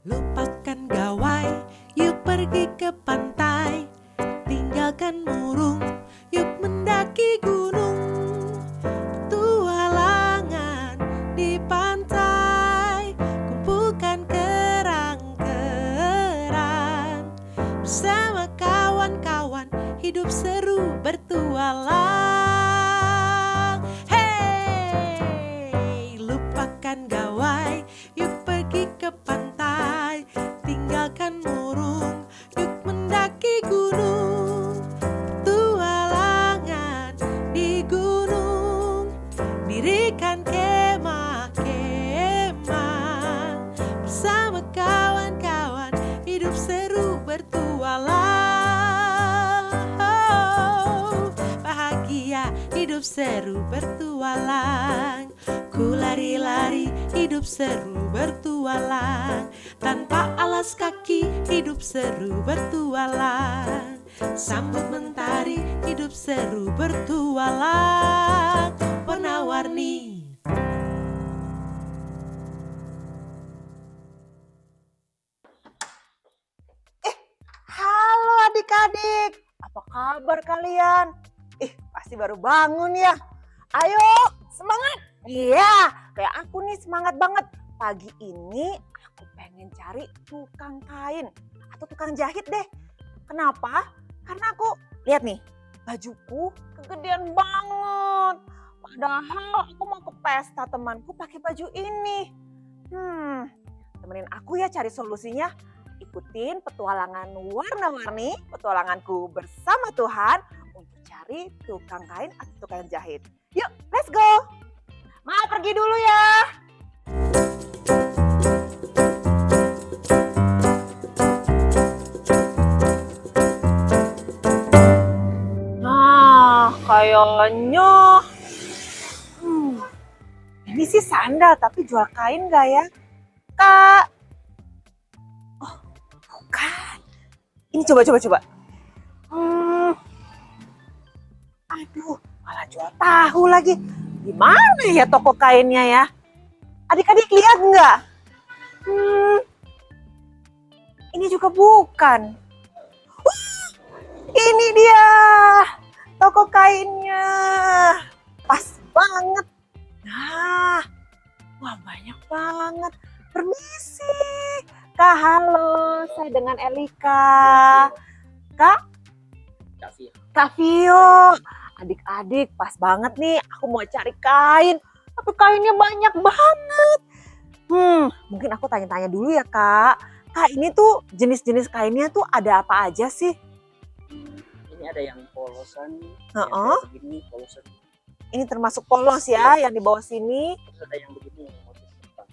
Lupakan gawai, yuk pergi ke pantai. Tinggalkan murung, yuk mendaki gunung. Tualangan di pantai, kumpulkan kerang-kerang. Bersama kawan-kawan, hidup seru bertualang. Hey, lupakan gawai, yuk pergi ke pantai. Tinggalkan murung, yuk mendaki gunung. Tualangan di gunung, dirikan kemah-kemah. Bersama kawan-kawan, hidup seru bertualang. Bahagia, hidup seru bertualang. Ku lari-lari, hidup seru bertualang. Tanpa alas kaki, hidup seru bertualang. Sambut mentari, hidup seru bertualang. Warna-warni. Halo adik-adik, apa kabar kalian? Pasti baru bangun ya. Ayo, semangat. Iya, kayak aku nih semangat banget. Pagi ini aku pengen cari tukang kain atau tukang jahit deh. Kenapa? Karena aku lihat nih, bajuku kegedean banget. Padahal aku mau ke pesta temanku pakai baju ini. Temenin aku ya cari solusinya. Ikutin petualangan warna-warni, petualanganku bersama Tuhan untuk cari tukang kain atau tukang jahit. Yuk, let's go! Ma, pergi dulu ya. Nah, kayaknya ini sih sandal, tapi jual kain gak ya? Kak, bukan. Ini coba. Aduh, malah jual tahu lagi. Di mana ya toko kainnya ya? Adik-adik lihat nggak? Ini juga bukan. Ini dia toko kainnya. Pas banget. Nah, wah banyak banget. Permisi. Kak, halo. Saya dengan Elika. Kak Vio. Adik-adik, pas banget nih. Aku mau cari kain. Tapi kainnya banyak banget. Mungkin aku tanya-tanya dulu ya, Kak. Kak, ini tuh jenis-jenis kainnya tuh ada apa aja sih? Ini ada yang polosan, Heeh. yang kayak begini polosan. Ini termasuk polos ya, yang di bawah sini. Terus ada yang begini yang motif kembang.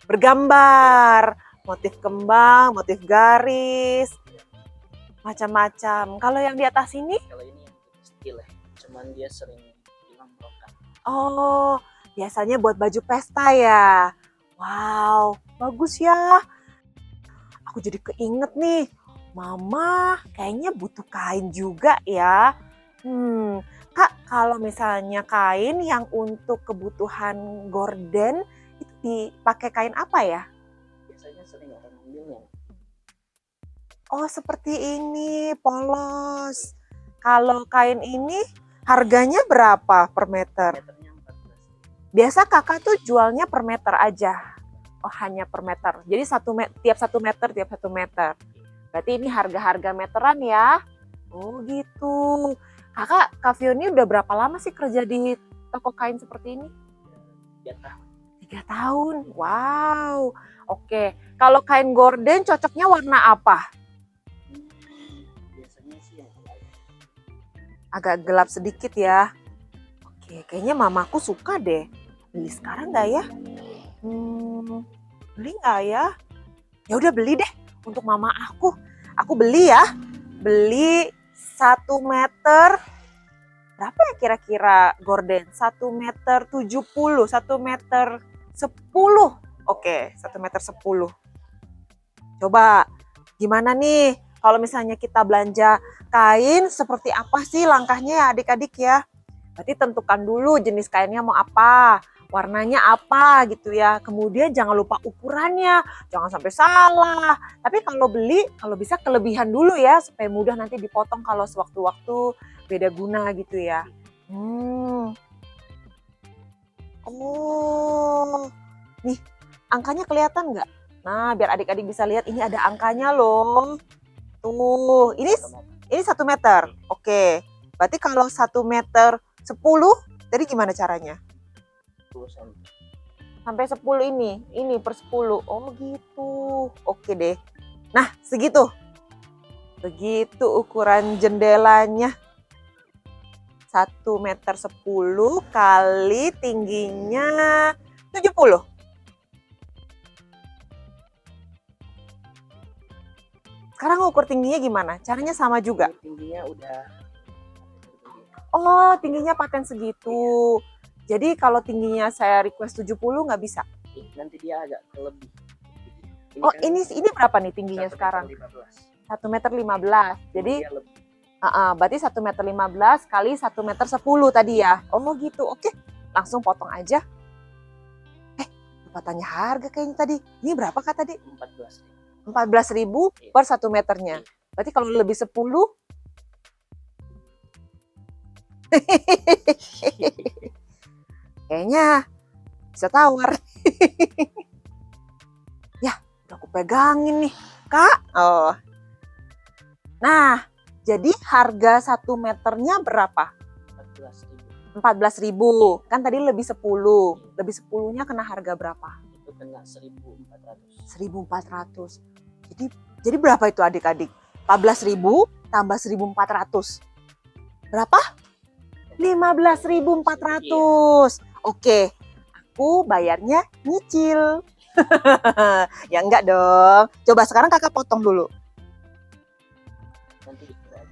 Bergambar. Motif kembang, motif garis. Macam-macam. Kalau yang di atas ini? Kalau ini yang stil ya, cuman dia sering hilang merokat. Oh, biasanya buat baju pesta ya. Wow, bagus ya. Aku jadi keinget nih, Mama kayaknya butuh kain juga ya. Kak, kalau misalnya kain yang untuk kebutuhan gorden, itu dipakai kain apa ya? Biasanya sering orang ambil yang Oh, seperti ini, polos. Kalau kain ini harganya berapa per meter? meternya 14. Biasa kakak tuh jualnya per meter aja. Oh, hanya per meter. Jadi tiap 1 meter. Berarti ini harga-harga meteran ya. Oh gitu. Kak Vio ini udah berapa lama sih kerja di toko kain seperti ini? 3 tahun. 3 tahun. Wow. Oke. Kalau kain gorden cocoknya warna apa? Biasanya sih yang Agak gelap sedikit ya. Oke, kayaknya mamaku suka deh. Beli sekarang nggak ya? Beli nggak ya? Ya udah beli deh untuk mama aku. Aku beli ya. Beli 1 meter. Berapa ya kira-kira gorden? 1 meter 70, 1 meter 10. Oke, 1 meter 10. Coba gimana nih kalau misalnya kita belanja kain, seperti apa sih langkahnya ya adik-adik ya? Berarti tentukan dulu jenis kainnya mau apa. warnanya apa gitu ya. Kemudian jangan lupa ukurannya, jangan sampai salah. Tapi kalau beli, kalau bisa kelebihan dulu ya, supaya mudah nanti dipotong kalau sewaktu-waktu beda guna gitu ya. Oh, nih angkanya kelihatan nggak? Nah, biar adik-adik bisa lihat ini ada angkanya loh. Tuh, ini 1 meter. Oke, berarti kalau 1 meter 10, jadi gimana caranya? 10 cm. Sampai 10 ini per 10. Oh gitu, oke deh. Nah, segitu. Begitu ukuran jendelanya. 1 meter 10 kali tingginya 70. Sekarang ukur tingginya gimana? Caranya sama juga? Tingginya udah. Oh, tingginya paten segitu. Jadi kalau tingginya saya request 70 nggak bisa? Nanti dia agak lebih. Oh, kan ini berapa nih tingginya sekarang? 1 meter 15. Jadi berarti 1 meter 15 kali 1 meter 10 tadi ya. Oh gitu, oke. Langsung potong aja. Lupa tanya harga kayaknya tadi. Ini berapa Kak tadi? 14.000 per 1 meternya. Berarti kalau lebih 10 kayaknya bisa tawar. Ya, udah aku pegangin nih, Kak. Oh. Nah, jadi harga 1 meternya berapa? 14.000. Kan tadi lebih 10. Lebih 10-nya kena harga berapa? Itu kena 1.400. 1.400. Jadi berapa itu adik-adik? 14.000 tambah 1.400. Berapa? 15.400. Oke, aku bayarnya nyicil. Ya enggak dong. Coba sekarang kakak potong dulu. Nanti itu aja.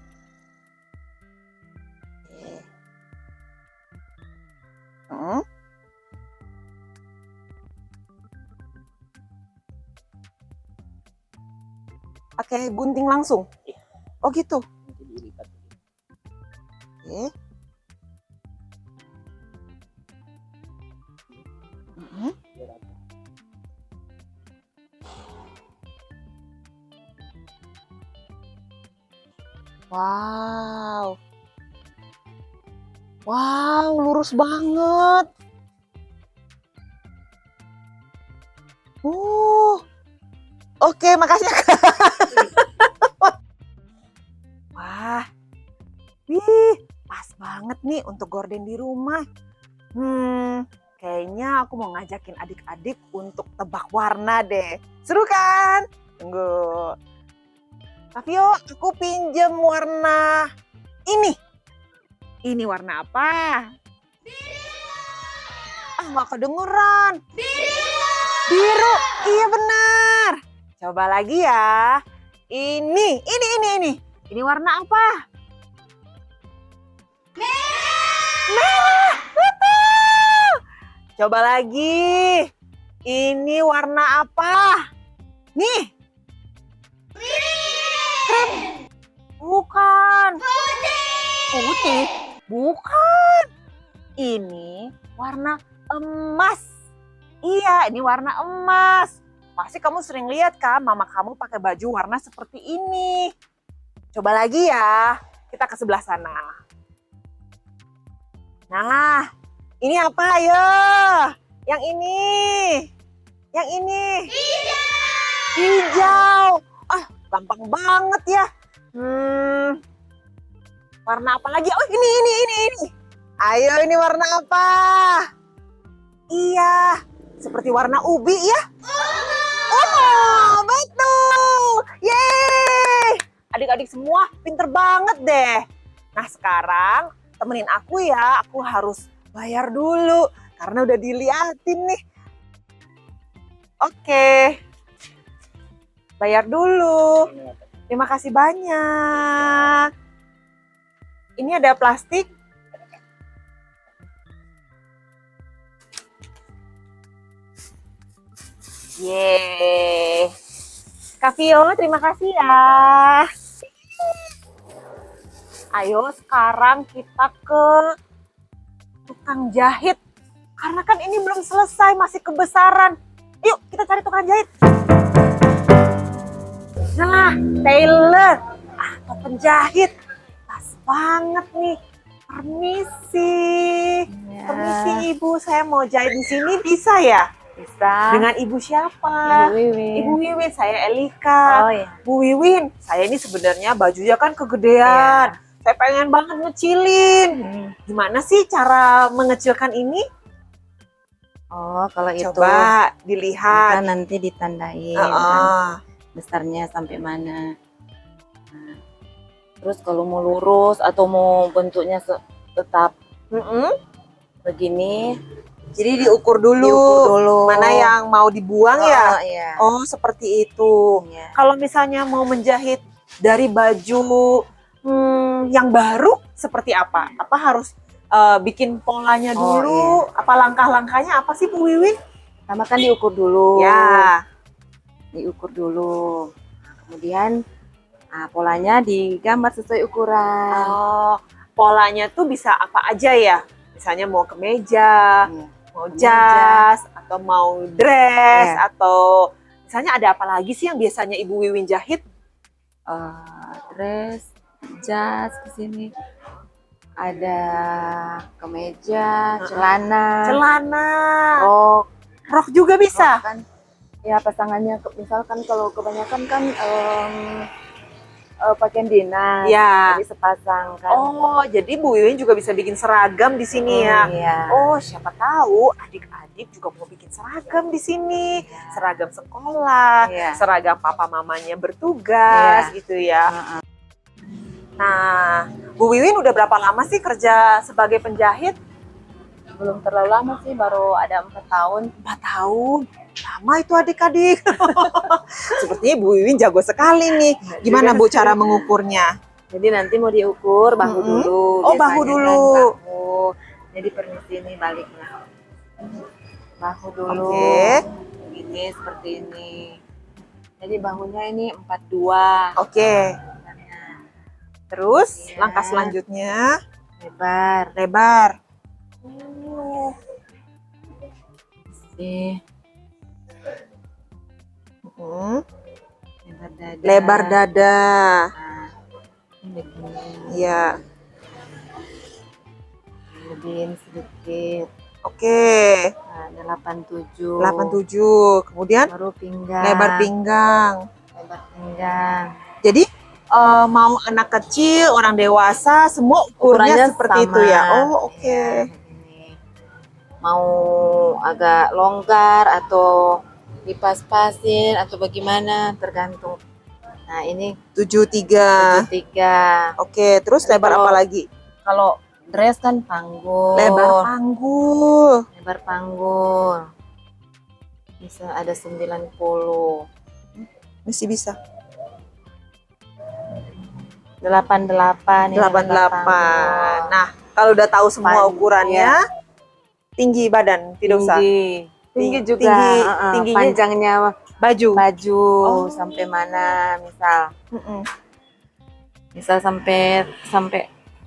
Pakai gunting langsung? Iya. Oh gitu? Nanti dilipat. Oke. Wow. Wow, lurus banget. Oke, makasih Kak. Wah. Wih, pas banget nih untuk gorden di rumah. Kayaknya aku mau ngajakin adik-adik untuk tebak warna deh. Seru kan? Tunggu. Kavio, aku pinjem warna ini. Ini warna apa? Biru. Nggak kedengeran. Biru. Iya benar. Coba lagi ya. Ini. Ini warna apa? Merah. Betul. Coba lagi. Ini warna apa? Nih. Krem. Bukan. Putih. Bukan. Ini warna emas. Iya, ini warna emas. Pasti kamu sering lihat kan mama kamu pakai baju warna seperti ini. Coba lagi ya. Kita ke sebelah sana. Nah, ini apa ayo? Yang ini. Yang ini. Hijau. Gampang banget ya. Warna apa lagi? Oh, ini. Ayo, ini warna apa? Iya, seperti warna ubi ya. Oh, betul. Yeay. Adik-adik semua pinter banget deh. Nah, sekarang temenin aku ya. Aku harus bayar dulu karena udah diliatin nih. Oke. Bayar dulu. Terima kasih banyak. Ini ada plastik. Yeay. Kavio, terima kasih ya. Ayo sekarang kita ke tukang jahit. Karena kan ini belum selesai, masih kebesaran. Yuk kita cari tukang jahit. Nah, tailor atau penjahit. Pas banget nih. Permisi. Ya. Permisi Ibu, saya mau jahit di sini bisa ya? Bisa. Dengan Ibu siapa? Ibu Wiwin. Ibu Wiwin, saya Elika. Oh ya. Bu Wiwin, saya ini sebenarnya bajunya kan kegedean. Saya pengen banget ngecilin. Gimana sih cara mengecilkan ini? Oh, kalau itu Coba kita dilihat. nanti ditandain kan, besarnya sampai mana. Nah, terus kalau mau lurus atau mau bentuknya tetap begini, Jadi diukur dulu. diukur dulu. Mana yang mau dibuang ya? Oh, iya. Oh, seperti itu. Iya. Kalau misalnya mau menjahit dari baju yang baru, seperti apa? Apa harus bikin polanya Oh, dulu? Apa langkah-langkahnya apa sih Bu Wiwin? Pertama kan diukur dulu. Ya. Diukur dulu. Nah, kemudian polanya digambar sesuai ukuran. Oh, polanya tuh bisa apa aja ya? Misalnya mau kemeja, Iya. mau Kemeja. jas, atau mau dress, Iya. atau misalnya ada apa lagi sih yang biasanya Ibu Wiwin jahit? Dress, jas ke sini. Ada kemeja, celana, Celana, rok. rok juga bisa. Rok kan ya pasangannya misalkan kalau kebanyakan kan pakaian dinas, Ya. jadi sepasang kan. Oh, jadi Bu Wiwin juga bisa bikin seragam di sini ya. Iya. Oh, siapa tahu adik-adik juga mau bikin seragam di sini. Iya. Seragam sekolah, Iya. seragam papa mamanya bertugas gitu ya. Heeh. Nah, Bu Wiwin udah berapa lama sih kerja sebagai penjahit? Belum terlalu lama sih, baru ada 4 tahun. 4 tahun. Lama itu adik-adik. Sepertinya Bu Wiwin jago sekali nih. Gimana Bu cara mengukurnya? Jadi nanti mau diukur bahu dulu. Oh, bahu biasanya dulu. kan, bahu. Jadi permisi ini baliknya. Bahu dulu. Oke. Ini seperti ini. Jadi bahunya ini 42. Oke. Terus Iya. langkah selanjutnya Lebar. lebar. Sih. Lebar dada. Lebar dada. Nah, ini begini. Iya. Lebihin sedikit. Oke. Nah, ada 87. 87. Kemudian Baru pinggang. lebar pinggang. Lebar pinggang. Jadi mau anak kecil, orang dewasa, semua ukurnya seperti sama. itu ya. Oh, oke. Ya, begini. Mau agak longgar atau dipas-pasin atau bagaimana tergantung. Nah, ini 73. 73. Oke, terus Nanti lebar kalau- apa lagi? Kalau dress kan panggul. Lebar panggul. Lebar panggul. Bisa ada 90. Masih bisa. 88. Ini lebar 88. panggul. Nah, kalau udah tahu semua Panjang. ukurannya, tinggi badan tidak usah. Tinggi juga. Tinggi- Heeh, tingginya panjangnya Baju. baju Oh. sampai mana misal. Mm-mm. Misal sampai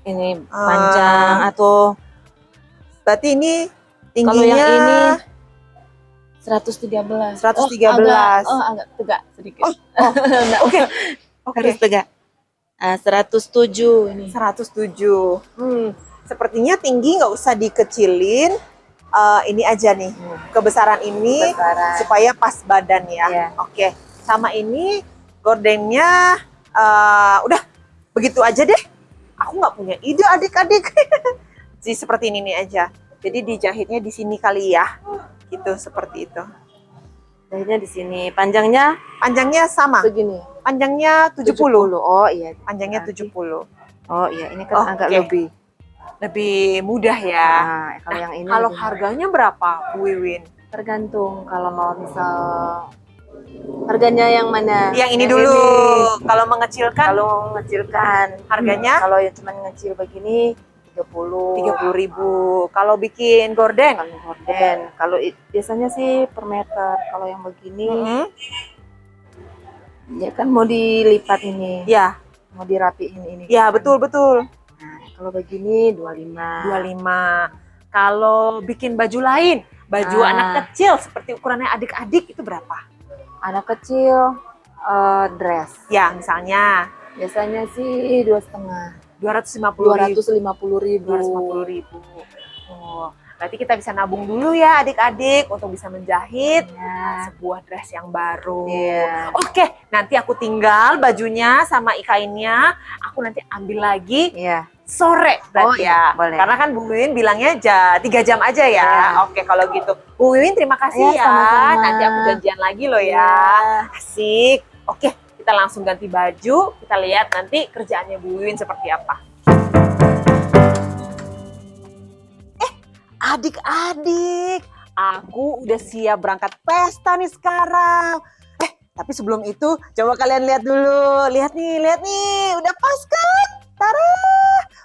ini panjang atau Berarti ini kalau yang tingginya ini 113. 113. Agak tegak sedikit. Nah, Oke. Oke. harus tegak. 107 ini. 107. Sepertinya tinggi nggak usah dikecilin. Ini aja nih, kebesaran ini Besaran. supaya pas badan ya. Iya. Oke. Sama ini gordennya udah begitu aja deh. Aku nggak punya ide adik-adik. Jadi seperti ini nih aja. Jadi dijahitnya di sini kali ya. Gitu seperti itu. Jahitnya di sini. Panjangnya Panjangnya sama. begini. Panjangnya 70. Oh iya. Panjangnya Berarti- 70. Oh iya, ini kan agak Oke. lebih. Lebih mudah ya. Nah, kalau yang ini Kalau lebih harganya berapa, Bu Wiwin? tergantung kalau mau misal harganya yang mana. Yang ini Yang dulu. ini. Kalau mengecilkan Kalau mengecilkan Harganya? kalau yang cuma ngecil begini 30. 30.000. Kalau bikin gorden? Kalau gorden, kalau biasanya sih per meter. Kalau yang begini Mm-mm. ya kan mau dilipat ini, Ya, mau dirapiin ini. ya kan. betul. Nah, kalau begini 25. 25. Kalau bikin baju lain, baju Ah. anak kecil seperti ukurannya adik-adik itu berapa? Anak kecil dress. Ya, misalnya Biasanya sih 2,5. 250.000. 250.000. 250.000. Oh, berarti kita bisa nabung dulu ya adik-adik untuk bisa menjahit Ya. sebuah dress yang baru. Iya. Oke, nanti aku tinggal bajunya sama kainnya. Aku nanti ambil lagi Iya. sore berarti iya, ya. boleh. Karena kan Bu Wiwin bilangnya 3 jam aja ya. Iya. Oke, kalau gitu. Bu Wiwin terima kasih Iya, ya. sama-sama. Nanti aku janjian lagi loh ya. Iya. Asik. Oke, kita langsung ganti baju. Kita lihat nanti kerjaannya Bu Wiwin seperti apa. Adik-adik, aku udah siap berangkat pesta nih sekarang. Tapi sebelum itu, coba kalian lihat dulu. Lihat nih, udah pas kan? Tara,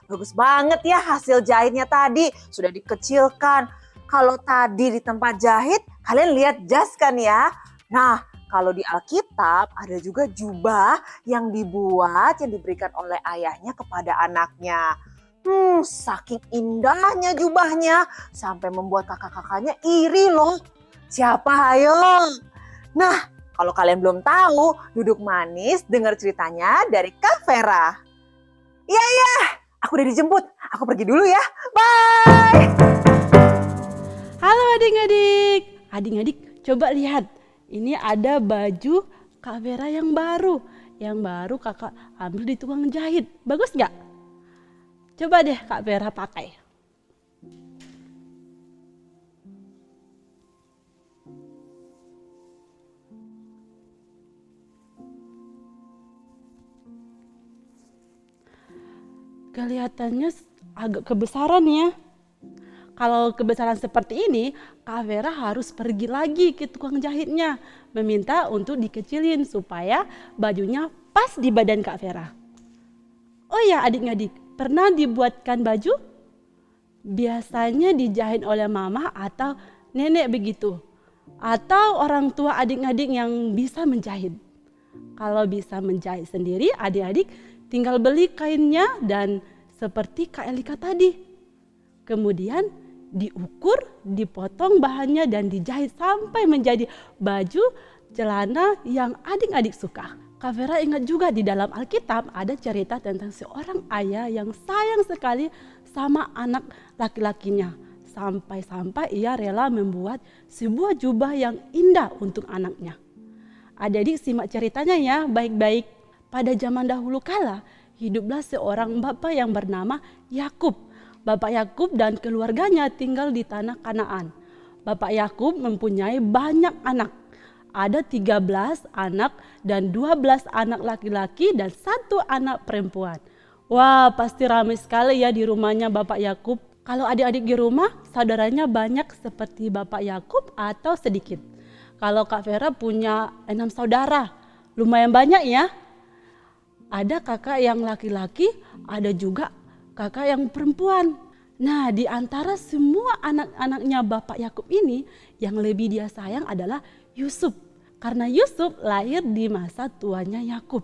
bagus banget ya hasil jahitnya tadi. Sudah dikecilkan. Kalau tadi di tempat jahit, kalian lihat jas kan ya? Nah, kalau di Alkitab ada juga jubah yang dibuat, yang diberikan oleh ayahnya kepada anaknya. Saking indahnya jubahnya sampai membuat kakak-kakaknya iri loh. Siapa ayo? Nah, kalau kalian belum tahu, duduk manis dengar ceritanya dari Kak Vera. Iya, aku udah dijemput. Aku pergi dulu ya. Bye. Halo adik-adik. Adik-adik coba lihat. Ini ada baju Kak Vera yang baru. Yang baru kakak ambil di tukang jahit. Bagus nggak? Coba deh Kak Vera pakai. Kelihatannya agak kebesaran ya. Kalau kebesaran seperti ini, Kak Vera harus pergi lagi ke tukang jahitnya. Meminta untuk dikecilin supaya bajunya pas di badan Kak Vera. Oh ya adik-adik, pernah dibuatkan baju? Biasanya dijahit oleh mama atau nenek begitu. Atau orang tua adik-adik yang bisa menjahit. Kalau bisa menjahit sendiri, adik-adik tinggal beli kainnya dan seperti Kak Elika tadi. Kemudian diukur, dipotong bahannya dan dijahit sampai menjadi baju celana yang adik-adik suka. Kak Vera ingat juga di dalam Alkitab ada cerita tentang seorang ayah yang sayang sekali sama anak laki-lakinya. Sampai-sampai ia rela membuat sebuah jubah yang indah untuk anaknya. Adik-adik simak ceritanya ya baik-baik. Pada zaman dahulu kala hiduplah seorang bapak yang bernama Yakub. Bapak Yakub dan keluarganya tinggal di tanah Kanaan. Bapak Yakub mempunyai banyak anak. Ada 13 anak dan 12 anak laki-laki dan 1 anak perempuan. Wah, pasti ramai sekali ya di rumahnya Bapak Yakub. Kalau adik-adik di rumah, saudaranya banyak seperti Bapak Yakub atau sedikit. Kalau Kak Vera punya 6 saudara, lumayan banyak ya. Ada kakak yang laki-laki, ada juga kakak yang perempuan. Nah, di antara semua anak-anaknya Bapak Yakub ini, yang lebih dia sayang adalah Yusuf. Karena Yusuf lahir di masa tuanya Yakub.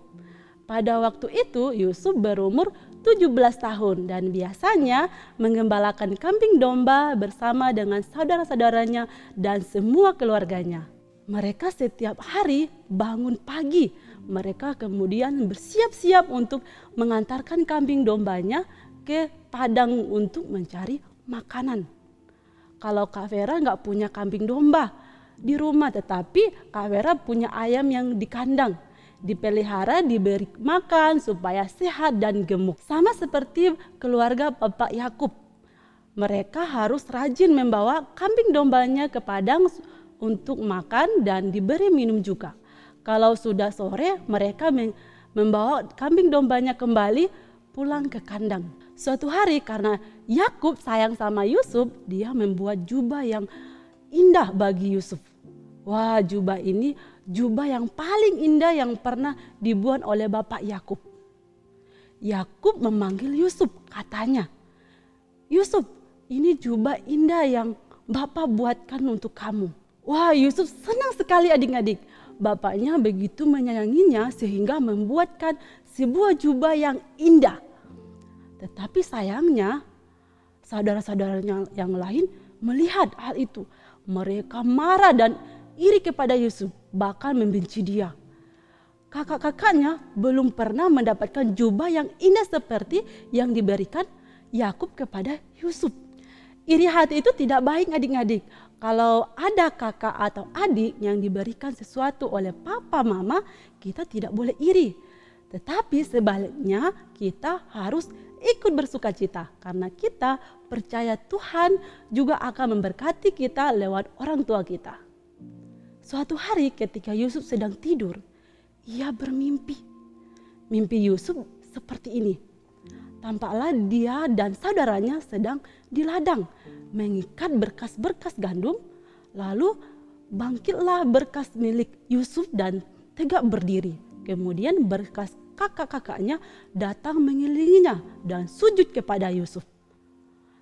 Pada waktu itu Yusuf berumur 17 tahun dan biasanya menggembalakan kambing domba bersama dengan saudara-saudaranya dan semua keluarganya. Mereka setiap hari bangun pagi. Mereka kemudian bersiap-siap untuk mengantarkan kambing dombanya ke padang untuk mencari makanan. Kalau Kak Vera nggak punya kambing domba di rumah, tetapi Kak Vera punya ayam yang di kandang. Dipelihara, diberi makan supaya sehat dan gemuk. Sama seperti keluarga Bapak Yakub. Mereka harus rajin membawa kambing dombanya ke padang untuk makan dan diberi minum juga. Kalau sudah sore, mereka membawa kambing dombanya kembali pulang ke kandang. Suatu hari karena Yakub sayang sama Yusuf, dia membuat jubah yang indah bagi Yusuf. Wah, jubah ini jubah yang paling indah yang pernah dibuat oleh Bapak Yakub. Yakub memanggil Yusuf, katanya, "Yusuf, ini jubah indah yang Bapak buatkan untuk kamu." Wah, Yusuf senang sekali adik-adik. Bapaknya begitu menyayanginya sehingga membuatkan sebuah jubah yang indah. Tetapi sayangnya, Saudara-saudaranya yang lain melihat hal itu. Mereka marah dan iri kepada Yusuf, bahkan membenci dia. Kakak-kakaknya belum pernah mendapatkan jubah yang indah seperti yang diberikan Yakub kepada Yusuf. Iri hati itu tidak baik adik-adik. Kalau ada kakak atau adik yang diberikan sesuatu oleh papa mama, kita tidak boleh iri. Tetapi sebaliknya kita harus ikut bersukacita karena kita percaya Tuhan juga akan memberkati kita lewat orang tua kita. Suatu hari ketika Yusuf sedang tidur, ia bermimpi. Mimpi Yusuf seperti ini. Tampaklah dia dan saudaranya sedang di ladang mengikat berkas-berkas gandum. Lalu bangkitlah berkas milik Yusuf dan tegak berdiri. Kemudian berkas kakak-kakaknya datang mengelilinginya dan sujud kepada Yusuf.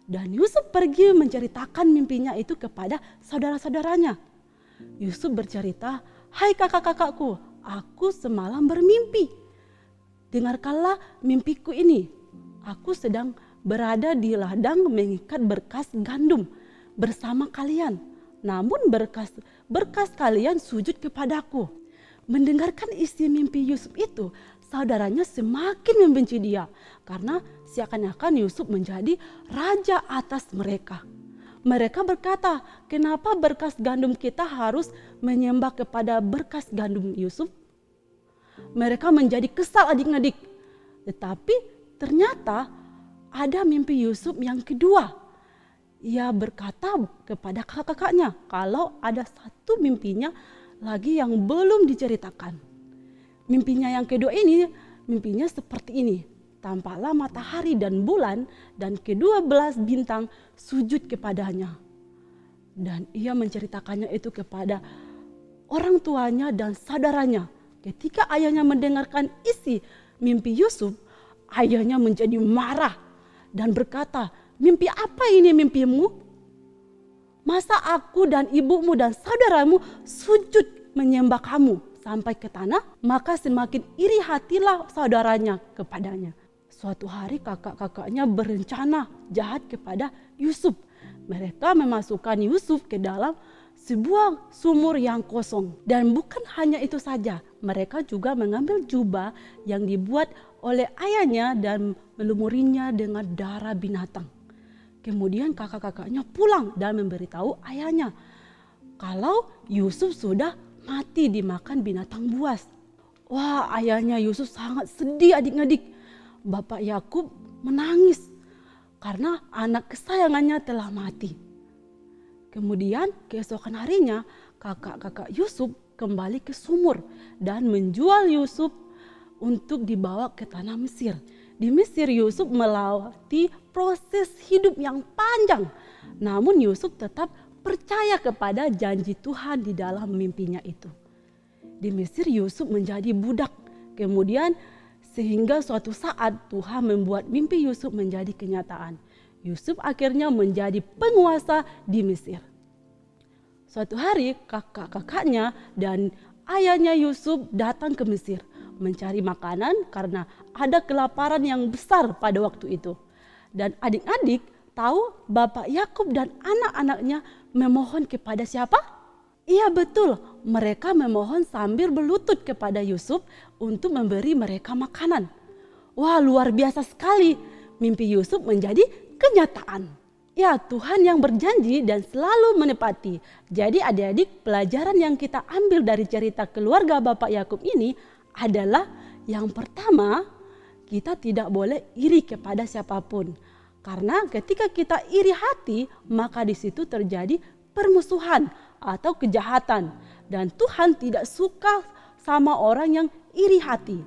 Dan Yusuf pergi menceritakan mimpinya itu kepada saudara-saudaranya. Yusuf bercerita, "Hai kakak-kakakku, aku semalam bermimpi. Dengarkanlah mimpiku ini. Aku sedang berada di ladang mengikat berkas gandum bersama kalian. Namun berkas kalian sujud kepadaku." Mendengarkan isi mimpi Yusuf itu, saudaranya semakin membenci dia karena seakan-akan Yusuf menjadi raja atas mereka. Mereka berkata, "Kenapa berkas gandum kita harus menyembah kepada berkas gandum Yusuf?" Mereka menjadi kesal adik-adik. Tetapi ternyata ada mimpi Yusuf yang kedua. Ia berkata kepada kakak-kakaknya kalau ada satu mimpinya lagi yang belum diceritakan. Mimpinya yang kedua ini, mimpinya seperti ini. Tampaklah matahari dan bulan dan ke-12 bintang sujud kepadanya. Dan ia menceritakannya itu kepada orang tuanya dan saudaranya. Ketika ayahnya mendengarkan isi mimpi Yusuf, ayahnya menjadi marah dan berkata, "Mimpi apa ini mimpimu? Masa aku dan ibumu dan saudaramu sujud menyembah kamu sampai ke tanah?" Maka semakin iri hatilah saudaranya kepadanya. Suatu hari kakak-kakaknya berencana jahat kepada Yusuf. Mereka memasukkan Yusuf ke dalam sebuah sumur yang kosong. Dan bukan hanya itu saja, mereka juga mengambil jubah yang dibuat oleh ayahnya dan melumurinya dengan darah binatang. Kemudian kakak-kakaknya pulang dan memberitahu ayahnya kalau Yusuf sudah mati dimakan binatang buas. Wah, ayahnya Yusuf sangat sedih adik-adik. Bapak Yakub menangis karena anak kesayangannya telah mati. Kemudian keesokan harinya kakak-kakak Yusuf kembali ke sumur dan menjual Yusuf untuk dibawa ke tanah Mesir. Di Mesir Yusuf melewati proses hidup yang panjang. Namun Yusuf tetap percaya kepada janji Tuhan di dalam mimpinya itu. Di Mesir Yusuf menjadi budak. Kemudian sehingga suatu saat Tuhan membuat mimpi Yusuf menjadi kenyataan. Yusuf akhirnya menjadi penguasa di Mesir. Suatu hari kakak-kakaknya dan ayahnya Yusuf datang ke Mesir mencari makanan karena ada kelaparan yang besar pada waktu itu. Dan adik-adik tahu Bapak Yakub dan anak-anaknya memohon kepada siapa? Iya betul, mereka memohon sambil berlutut kepada Yusuf untuk memberi mereka makanan. Wah, luar biasa sekali, mimpi Yusuf menjadi kenyataan. Ya, Tuhan yang berjanji dan selalu menepati. Jadi adik-adik, pelajaran yang kita ambil dari cerita keluarga Bapak Yakub ini adalah yang pertama, kita tidak boleh iri kepada siapapun. Karena ketika kita iri hati, maka di situ terjadi permusuhan atau kejahatan. Dan Tuhan tidak suka sama orang yang iri hati.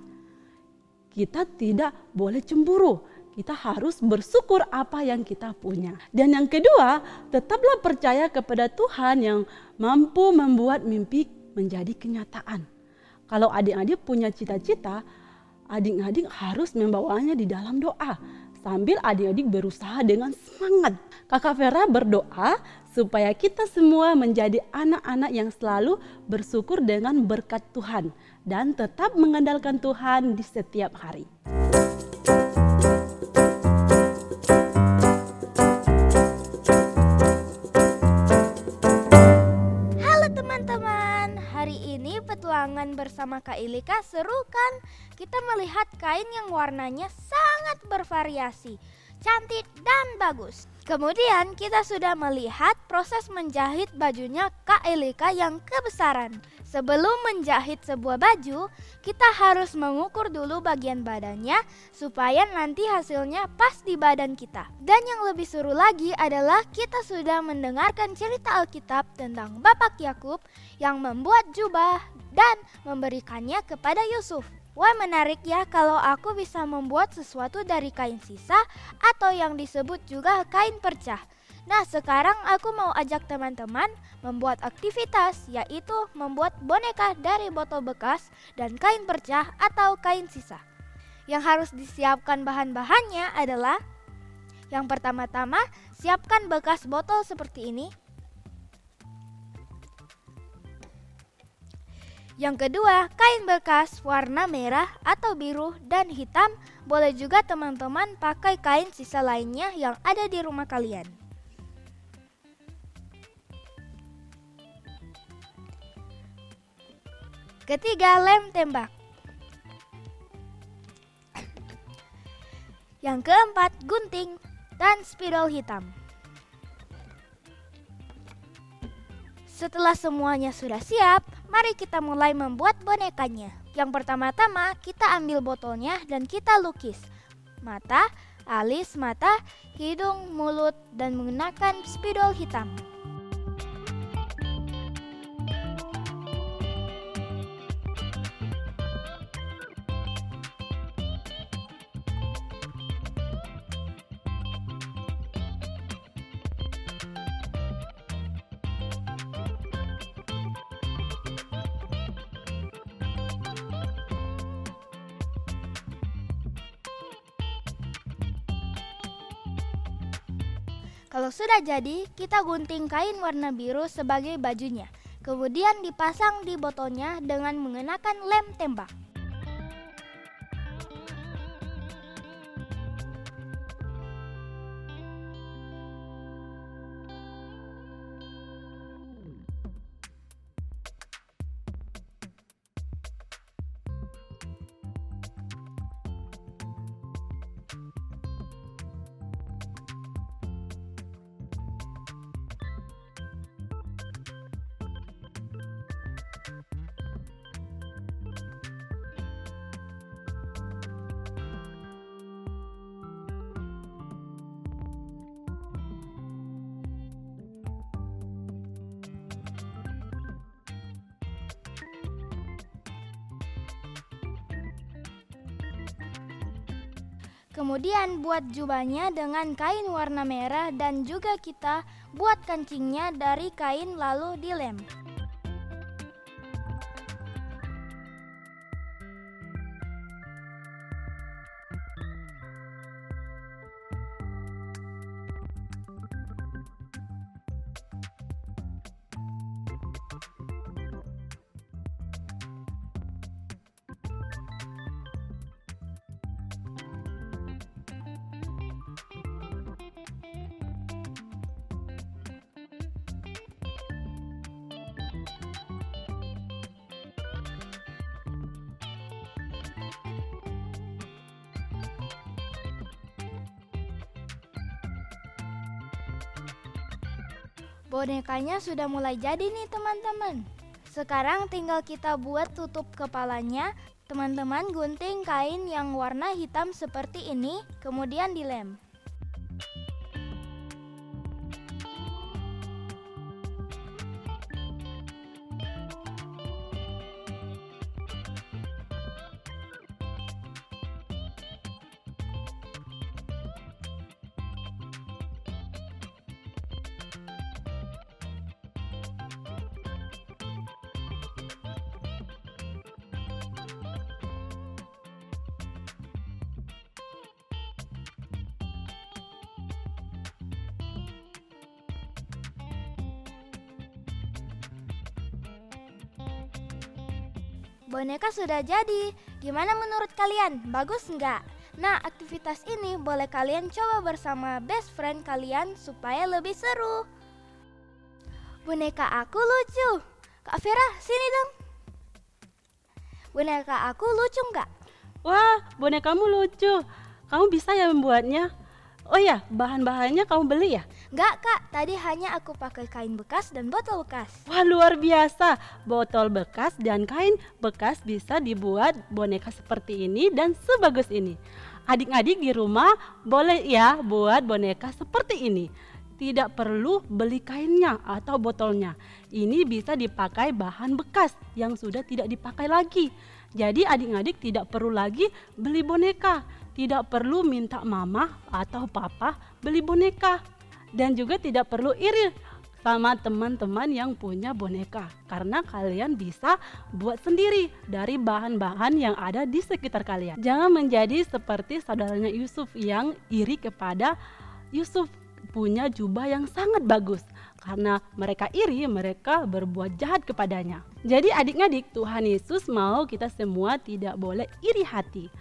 Kita tidak boleh cemburu. Kita harus bersyukur apa yang kita punya. Dan yang kedua, tetaplah percaya kepada Tuhan yang mampu membuat mimpi menjadi kenyataan. Kalau adik-adik punya cita-cita, adik-adik harus membawanya di dalam doa. Sambil adik-adik berusaha dengan semangat. Kakak Vera berdoa supaya kita semua menjadi anak-anak yang selalu bersyukur dengan berkat Tuhan. Dan tetap mengandalkan Tuhan di setiap hari. ini petualangan bersama Kak Ilika seru kan? Kita melihat kain yang warnanya sangat bervariasi, cantik dan bagus. Kemudian kita sudah melihat proses menjahit bajunya Kak Ilika yang kebesaran. Sebelum menjahit sebuah baju, kita harus mengukur dulu bagian badannya supaya nanti hasilnya pas di badan kita. Dan yang lebih seru lagi adalah kita sudah mendengarkan cerita Alkitab tentang Bapak Yakub yang membuat jubah dan memberikannya kepada Yusuf. Wah, menarik ya kalau aku bisa membuat sesuatu dari kain sisa atau yang disebut juga kain percah. Nah, sekarang aku mau ajak teman-teman membuat aktivitas, yaitu membuat boneka dari botol bekas dan kain percah atau kain sisa. Yang harus disiapkan bahan-bahannya adalah yang pertama-tama, siapkan bekas botol seperti ini. Yang kedua, kain bekas warna merah atau biru dan hitam. Boleh juga teman-teman pakai kain sisa lainnya yang ada di rumah kalian. Ketiga, lem tembak. Yang keempat, gunting dan spidol hitam. Setelah semuanya sudah siap, mari kita mulai membuat bonekanya. Yang pertama-tama kita ambil botolnya dan kita lukis mata, alis mata, hidung, mulut, dan menggunakan spidol hitam. Kalau sudah jadi, kita gunting kain warna biru sebagai bajunya. Kemudian dipasang di botolnya dengan menggunakan lem tembak. Kemudian buat jubahnya dengan kain warna merah dan juga kita buat kancingnya dari kain lalu dilem. Bonekanya sudah mulai jadi nih teman-teman. Sekarang tinggal kita buat tutup kepalanya. Teman-teman gunting kain yang warna hitam seperti ini, kemudian dilem. Boneka sudah jadi. Gimana menurut kalian? Bagus nggak? Nah, aktivitas ini boleh kalian coba bersama best friend kalian supaya lebih seru. Boneka aku lucu. Kak Vera, sini dong. boneka aku lucu nggak? Wah, bonekamu lucu. Kamu bisa ya membuatnya? Oh ya, bahan-bahannya kamu beli ya? Nggak kak, tadi hanya aku pakai kain bekas dan botol bekas. Wah, luar biasa. Botol bekas dan kain bekas bisa dibuat boneka seperti ini dan sebagus ini. Adik-adik di rumah boleh ya buat boneka seperti ini. Tidak perlu beli kainnya atau botolnya. Ini bisa dipakai bahan bekas yang sudah tidak dipakai lagi. Jadi adik-adik tidak perlu lagi beli boneka. Tidak perlu minta mama atau papa beli boneka. Dan juga tidak perlu iri sama teman-teman yang punya boneka. Karena kalian bisa buat sendiri dari bahan-bahan yang ada di sekitar kalian. Jangan menjadi seperti saudaranya Yusuf yang iri kepada Yusuf punya jubah yang sangat bagus. Karena mereka iri, mereka berbuat jahat kepadanya. Jadi adik-adik, Tuhan Yesus mau kita semua tidak boleh iri hati.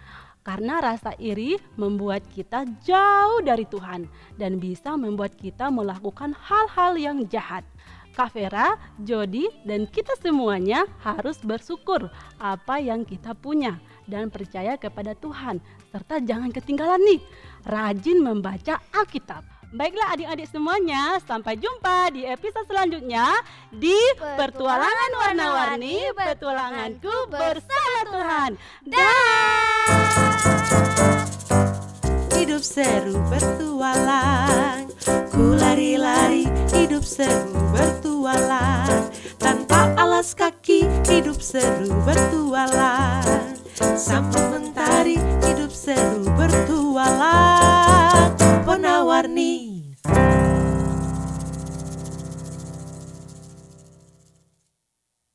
Karena rasa iri membuat kita jauh dari Tuhan dan bisa membuat kita melakukan hal-hal yang jahat. Kak Vera, Jody, dan kita semuanya harus bersyukur apa yang kita punya dan percaya kepada Tuhan. Serta jangan ketinggalan nih, rajin membaca Alkitab. Baiklah adik-adik semuanya, sampai jumpa di episode selanjutnya di Petualangan Warna-Warni, petualanganku bersama Tuhan. Hidup seru bertualang, ku lari-lari, hidup seru bertualang. Tanpa alas kaki, hidup seru bertualang. Sampai mentari, hidup seru bertualang. Warna-warni